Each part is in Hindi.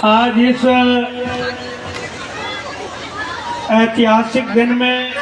आज इस ऐतिहासिक दिन में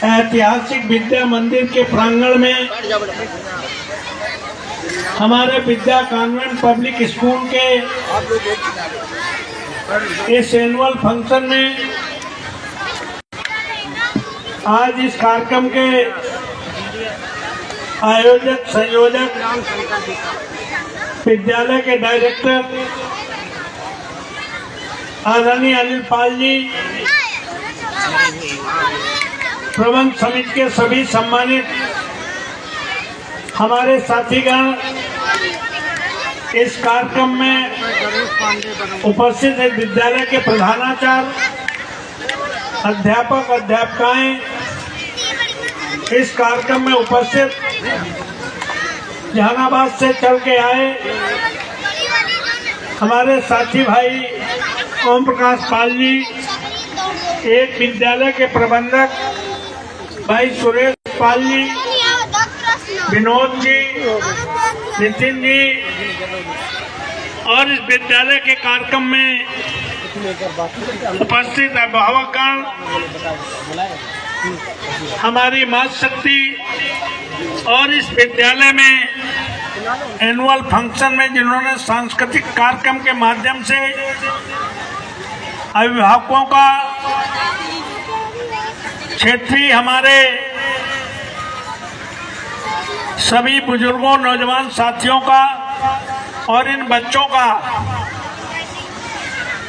ऐतिहासिक विद्या मंदिर के प्रांगण में हमारे विद्या कॉन्वेंट पब्लिक स्कूल के इस एनुअल फंक्शन में आज इस कार्यक्रम के आयोजक संयोजक विद्यालय के डायरेक्टर आदरणीय अनिल पाल जी, प्रबंध समिति के सभी सम्मानित हमारे साथीगण, इस कार्यक्रम में उपस्थित है विद्यालय के प्रधानाचार्य, अध्यापक अध्यापिकाएं, इस कार्यक्रम में उपस्थित जहानाबाद से चल के आए हमारे साथी भाई ओम प्रकाश पाल जी, एक विद्यालय के प्रबंधक भाई सुरेश पाल जी, विनोद जी, नितिन जी, और इस विद्यालय के कार्यक्रम में उपस्थित अभिभावकगण, हमारी माता शक्ति, और इस विद्यालय में एनुअल फंक्शन में जिन्होंने सांस्कृतिक कार्यक्रम के माध्यम से अभिभावकों का, क्षेत्रीय हमारे सभी बुजुर्गों, नौजवान साथियों का और इन बच्चों का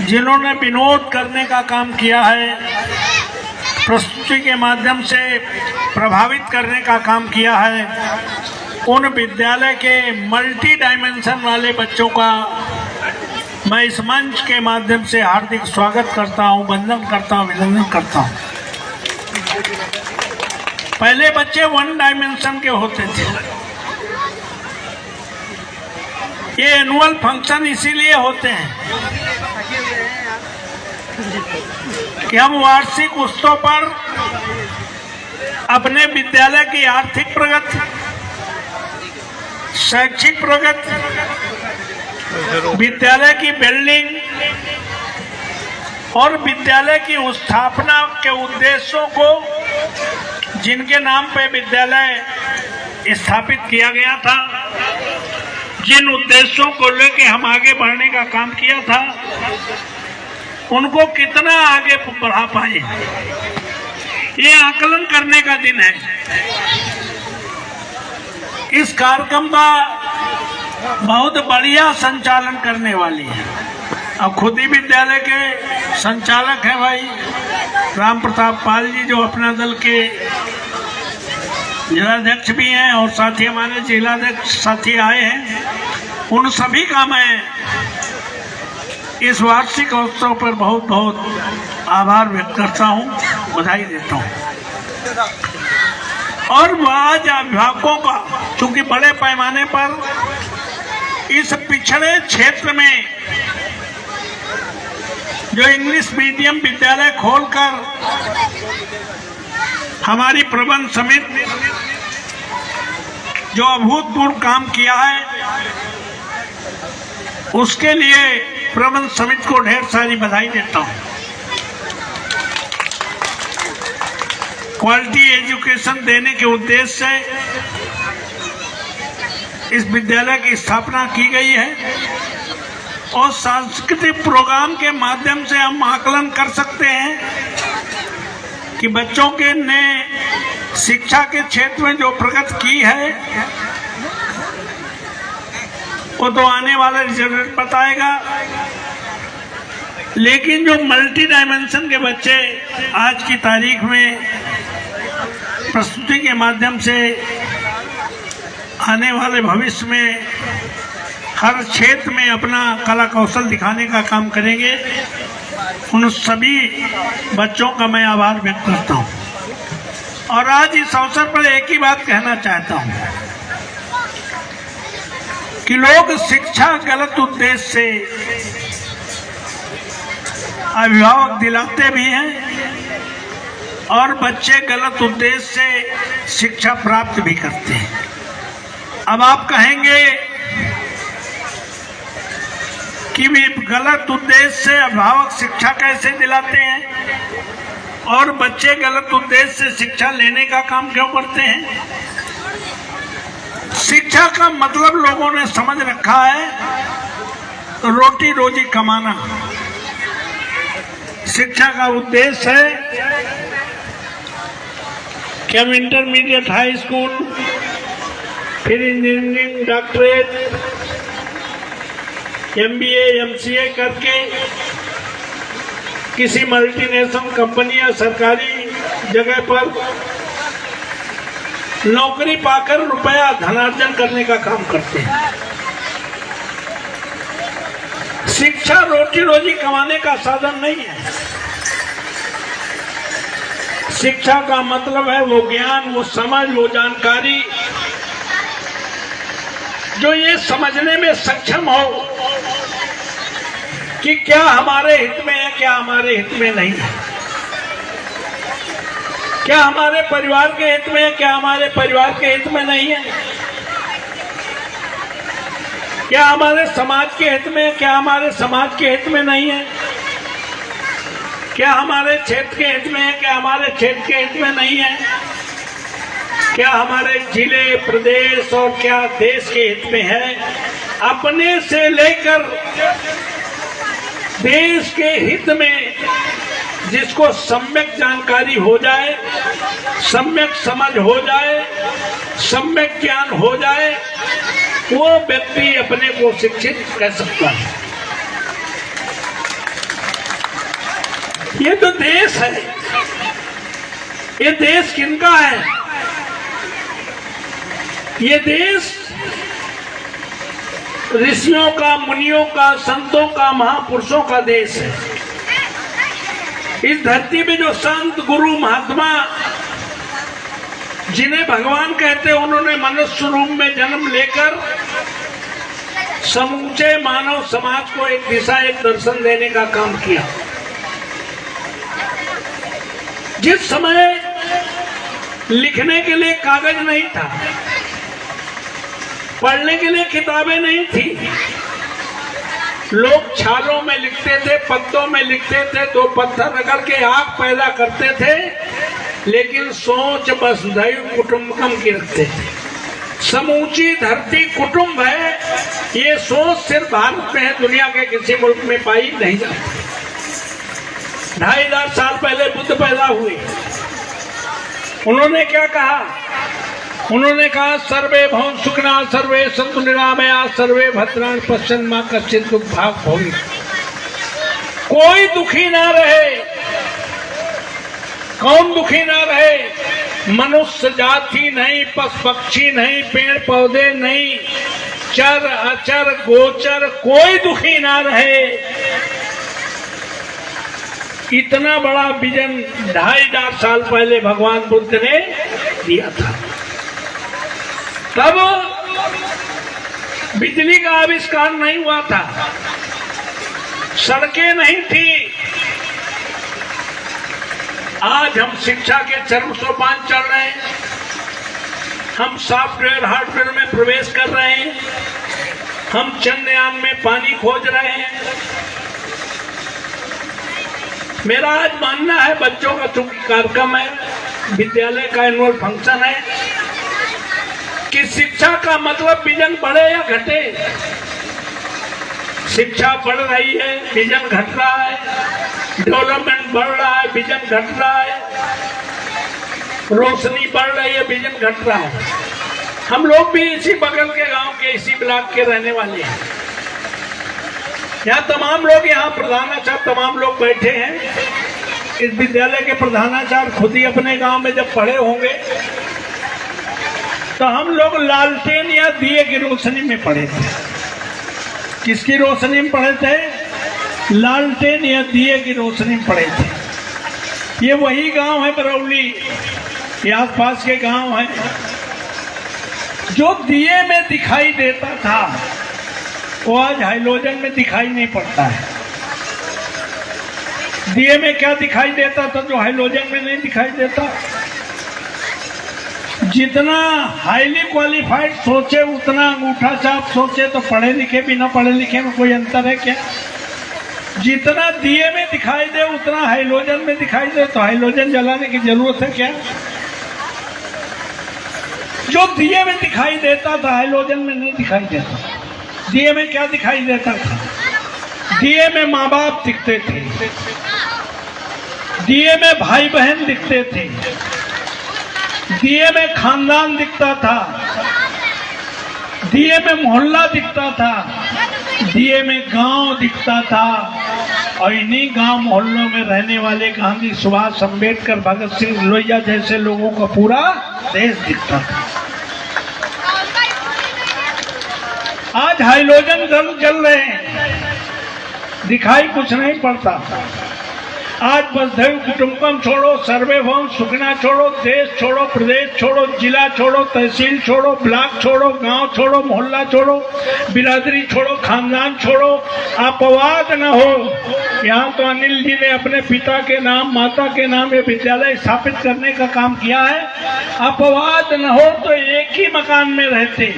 जिन्होंने विनोद करने का काम किया है, प्रस्तुति के माध्यम से प्रभावित करने का काम किया है, उन विद्यालय के मल्टी डायमेंशन वाले बच्चों का मैं इस मंच के माध्यम से हार्दिक स्वागत करता हूं, वंदन करता हूं, अभिनंदन करता हूं। पहले बच्चे वन डायमेंशन के होते थे। ये एनुअल फंक्शन इसीलिए होते हैं कि हम वार्षिक उत्सव पर अपने विद्यालय की आर्थिक प्रगति, शैक्षिक प्रगति, विद्यालय की बिल्डिंग और विद्यालय की स्थापना के उद्देश्यों को, जिनके नाम पे विद्यालय स्थापित किया गया था, जिन उद्देश्यों को लेकर हम आगे बढ़ने का काम किया था, उनको कितना आगे बढ़ा पाए, ये आकलन करने का दिन है। इस कार्यक्रम का बहुत बढ़िया संचालन करने वाली है। अब खुद ही विद्यालय के संचालक हैं भाई राम प्रताप पाल जी, जो अपना दल के जिलाध्यक्ष भी हैं, और साथ ही हमारे जिलाध्यक्ष साथी आए हैं। उन सभी का मैं इस वार्षिक उत्सव पर बहुत बहुत आभार व्यक्त करता हूं, बधाई देता हूं। और आज अभिभावकों का, चूंकि बड़े पैमाने पर इस पिछड़े क्षेत्र में जो इंग्लिश मीडियम विद्यालय खोलकर हमारी प्रबंध समिति जो अभूतपूर्व काम किया है, उसके लिए प्रबंध समिति को ढेर सारी बधाई देता हूं। क्वालिटी एजुकेशन देने के उद्देश्य से इस विद्यालय की स्थापना की गई है, और सांस्कृतिक प्रोग्राम के माध्यम से हम आकलन कर सकते हैं कि बच्चों के ने शिक्षा के क्षेत्र में जो प्रगति की है, वो तो आने वाला रिजल्ट बताएगा। लेकिन जो मल्टी डायमेंशन के बच्चे आज की तारीख में प्रस्तुति के माध्यम से आने वाले भविष्य में हर क्षेत्र में अपना कला कौशल दिखाने का काम करेंगे, उन सभी बच्चों का मैं आभार व्यक्त करता हूं। और आज इस अवसर पर एक ही बात कहना चाहता हूं कि लोग शिक्षा गलत उद्देश्य से अभिभावक दिलाते भी हैं, और बच्चे गलत उद्देश्य से शिक्षा प्राप्त भी करते हैं। अब आप कहेंगे कि भी गलत उद्देश्य से अभिभावक शिक्षा कैसे दिलाते हैं और बच्चे गलत उद्देश्य से शिक्षा लेने का काम क्यों करते हैं? शिक्षा का मतलब लोगों ने समझ रखा है रोटी रोजी कमाना। शिक्षा का उद्देश्य है कि हम इंटरमीडिएट, हाई स्कूल, फिर इंजीनियरिंग, डॉक्टरेट, MBA, MCA करके किसी मल्टीनेशनल कंपनी या सरकारी जगह पर नौकरी पाकर रुपया धनार्जन करने का काम करते हैं। शिक्षा रोटी रोजी कमाने का साधन नहीं है। शिक्षा का मतलब है वो ज्ञान, वो समझ, वो जानकारी जो ये समझने में सक्षम हो कि क्या हमारे हित में है, क्या हमारे हित में नहीं है, क्या हमारे परिवार के हित में है, क्या हमारे परिवार के हित में नहीं है, क्या हमारे समाज के हित में है, क्या हमारे समाज के हित में नहीं है, क्या हमारे क्षेत्र के हित में है, क्या हमारे क्षेत्र के हित में नहीं है, क्या हमारे जिले, प्रदेश और क्या देश के हित में है। अपने से लेकर देश के हित में जिसको सम्यक जानकारी हो जाए, सम्यक समझ हो जाए, सम्यक ज्ञान हो जाए, वो व्यक्ति अपने को शिक्षित कह सकता है। ये तो देश है। ये देश किनका है? ये देश ऋषियों का, मुनियों का, संतों का, महापुरुषों का देश है। इस धरती में जो संत, गुरु, महात्मा जिन्हें भगवान कहते हैं, उन्होंने मनुष्य रूप में जन्म लेकर समूचे मानव समाज को एक दिशा, एक दर्शन देने का काम किया। जिस समय लिखने के लिए कागज नहीं था, पढ़ने के लिए किताबें नहीं थी, लोग छालों में लिखते थे, पत्तों में लिखते थे, दो पत्थर रगड़ के आग पैदा करते थे, लेकिन सोच वसुधैव कुटुंबकम की रखते थे। समूची धरती कुटुंब है, ये सोच सिर्फ भारत में है, दुनिया के किसी मुल्क में पाई नहीं जाती। 2500 साल पहले बुद्ध पैदा हुए। उन्होंने क्या कहा? उन्होंने कहा सर्वे भवन सुखना, सर्वे सन्तु निरामया, सर्वे भद्राणि पश्यन्तु मा कश्चित् दुःख भाग् भवेत्। कोई दुखी ना रहे। कौन दुखी ना रहे? मनुष्य जाति नहीं, पशु पक्षी नहीं, पेड़ पौधे नहीं, चर अचर गोचर कोई दुखी ना रहे। इतना बड़ा विजन 2500 साल पहले भगवान बुद्ध ने दिया था। तब बिजली का आविष्कार नहीं हुआ था, सड़कें नहीं थी। आज हम शिक्षा के चरम सोपान चल रहे हैं। हम सॉफ्टवेयर हार्डवेयर में प्रवेश कर रहे हैं। हम चंद्रयान में पानी खोज रहे हैं। मेरा आज मानना है, बच्चों का चूंकि कार्यक्रम है, विद्यालय का एनुअल फंक्शन है, कि शिक्षा का मतलब विजन बढ़े या घटे। शिक्षा बढ़ रही है, विजन घट रहा है। डेवलपमेंट बढ़ रहा है, विजन घट रहा है। रोशनी बढ़ रही है, विजन घट रहा है। हम लोग भी इसी बगल के गांव के, इसी ब्लॉक के रहने वाले हैं। यहाँ तमाम लोग, यहाँ प्रधानाचार्य तमाम लोग बैठे हैं। इस विद्यालय के प्रधानाचार्य खुद ही अपने गांव में जब पढ़े होंगे तो हम लोग लालटेन या दिए की रोशनी में पढ़े थे। किसकी रोशनी में पढ़े थे? लालटेन या दिए की रोशनी में पढ़े थे। ये वही गांव है बरौली, ये आसपास के गांव है। जो दिए में दिखाई देता था वो आज हाइलोजन में दिखाई नहीं पड़ता है। दिए में क्या दिखाई देता था जो हाइलोजन में नहीं दिखाई देता? जितना हाईली क्वालिफाइड सोचे उतना अंगूठा छाप सोचे। तो पढ़े लिखे बिना पढ़े लिखे में कोई अंतर है क्या? जितना दिए में दिखाई दे उतना हाइलोजन में दिखाई दे। तो हाइलोजन जलाने की जरूरत है क्या? जो दिए में दिखाई देता था हाइलोजन में नहीं दिखाई देता। दिए में क्या दिखाई देता था? दिए में माँ बाप दिखते थे, दिए में भाई बहन दिखते थे, दिए में खानदान दिखता था, दिए में मोहल्ला दिखता था, दिए में गांव दिखता था। और इन्हीं गांव मोहल्लों में रहने वाले गांधी, सुभाष, अम्बेडकर, भगत सिंह, लोहिया जैसे लोगों का पूरा देश दिखता था। आज हाइलोजन जल रहे हैं, दिखाई कुछ नहीं पड़ता। आज वसुधैव कुटुंबकम छोड़ो, सर्वभौम सुखिना छोड़ो, देश छोड़ो, प्रदेश छोड़ो, जिला छोड़ो, तहसील छोड़ो, ब्लॉक छोड़ो, गांव छोड़ो, मोहल्ला छोड़ो, बिरादरी छोड़ो, खानदान छोड़ो, अपवाद न हो। यहाँ तो अनिल जी ने अपने पिता के नाम, माता के नाम ये विद्यालय स्थापित करने का काम किया है। अपवाद न हो तो एक ही मकान में रहते,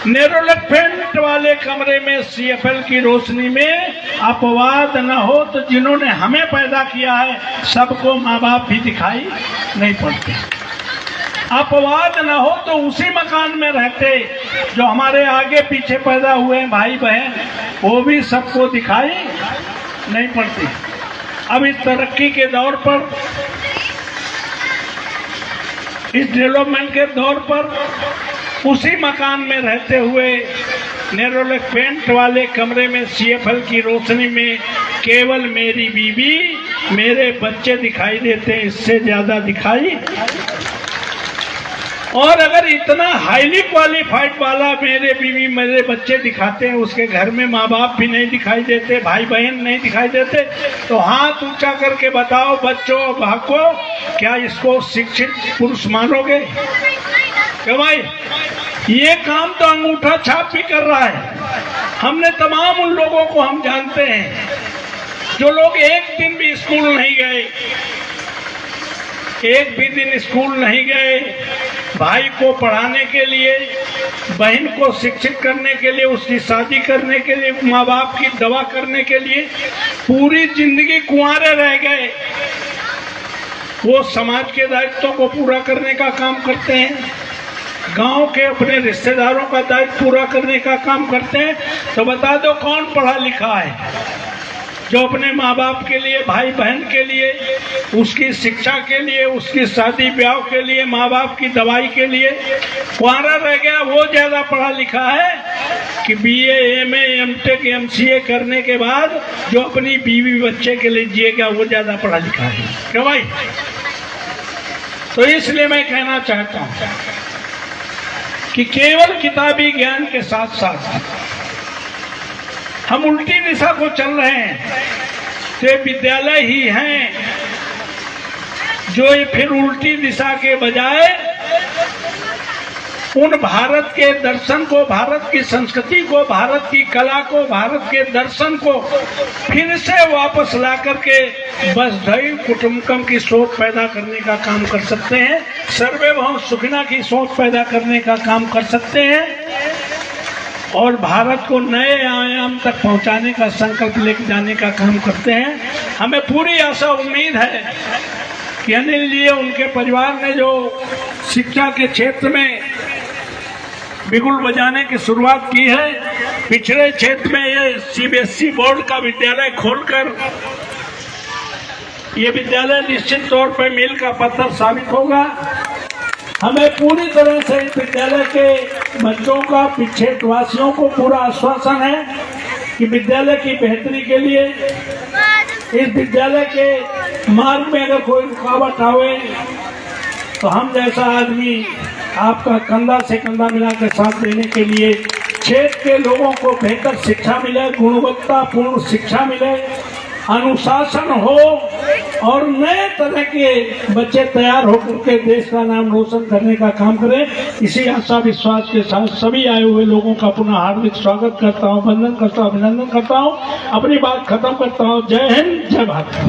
नेरोलैक पेंट वाले कमरे में सीएफएल की रोशनी में। अपवाद न हो तो जिन्होंने हमें पैदा किया है सबको माँ बाप भी दिखाई नहीं पड़ते। अपवाद न हो तो उसी मकान में रहते जो हमारे आगे पीछे पैदा हुए हैं भाई बहन, वो भी सबको दिखाई नहीं पड़ती। अब इस तरक्की के दौर पर, इस डेवलपमेंट के दौर पर उसी मकान में रहते हुए नेरोलैक पेंट वाले कमरे में सीएफएल की रोशनी में केवल मेरी बीवी, मेरे बच्चे दिखाई देते हैं, इससे ज्यादा दिखाई। और अगर इतना हाईली क्वालिफाइड वाला मेरे बीवी मेरे बच्चे दिखाते हैं, उसके घर में माँ बाप भी नहीं दिखाई देते, भाई बहन नहीं दिखाई देते, तो हाथ ऊंचा करके बताओ बच्चों भाको, क्या इसको शिक्षित पुरुष मानोगे? क्यों भाई? ये काम तो अंगूठा छाप भी कर रहा है। हमने तमाम उन लोगों को हम जानते हैं जो लोग एक दिन भी स्कूल नहीं गए, एक भी दिन स्कूल नहीं गए, भाई को पढ़ाने के लिए, बहन को शिक्षित करने के लिए, उसकी शादी करने के लिए, माँ बाप की दवा करने के लिए पूरी जिंदगी कुंवारे रह गए। वो समाज के दायित्वों को पूरा करने का काम करते हैं, गांव के अपने रिश्तेदारों का दायित्व पूरा करने का काम करते हैं। तो बता दो कौन पढ़ा लिखा है जो अपने माँ बाप के लिए, भाई बहन के लिए, उसकी शिक्षा के लिए, उसकी शादी ब्याह के लिए, माँ बाप की दवाई के लिए कुंवारा रह गया? वो ज्यादा पढ़ा लिखा है कि बीए, एमए, एमटेक, एमसीए करने के बाद जो अपनी बीवी बच्चे के लिए जिएगा वो ज्यादा पढ़ा लिखा है। क्यों भाई? तो इसलिए मैं कहना चाहता हूँ कि केवल किताबी ज्ञान के साथ साथ हम उल्टी दिशा को चल रहे हैं। ये विद्यालय ही हैं जो ये फिर उल्टी दिशा के बजाय उन भारत के दर्शन को, भारत की संस्कृति को, भारत की कला को, भारत के दर्शन को फिर से वापस ला करके वसुधैव कुटुंबकम की सोच पैदा करने का काम कर सकते हैं, सर्वभौम सुखिना की सोच पैदा करने का काम कर सकते हैं और भारत को नए आयाम तक पहुंचाने का संकल्प लेकर जाने का काम करते हैं। हमें पूरी आशा उम्मीद है कि अनिल जी उनके परिवार ने जो शिक्षा के क्षेत्र में बिगुल बजाने की शुरुआत की है, पिछड़े क्षेत्र में ये सीबीएसई बोर्ड का विद्यालय खोलकर ये विद्यालय निश्चित तौर पर मील का पत्थर साबित होगा। हमें पूरी तरह से इस विद्यालय के बच्चों का, पिछड़े वासियों को पूरा आश्वासन है कि विद्यालय की बेहतरी के लिए, इस विद्यालय के मार्ग में अगर कोई रुकावट आवे तो हम जैसा आदमी आपका कंधा से कंधा मिलाकर साथ देने के लिए, क्षेत्र के लोगों को बेहतर शिक्षा मिले, गुणवत्तापूर्ण शिक्षा मिले, अनुशासन हो और नए तरह के बच्चे तैयार होकर के देश का नाम रोशन करने का काम करें। इसी आशा विश्वास के साथ सभी आए हुए लोगों का पुनः हार्दिक स्वागत करता हूं, वंदन करता हूं, अभिनंदन करता हूं। अपनी बात खत्म करता हूं। जय हिंद, जय भारत।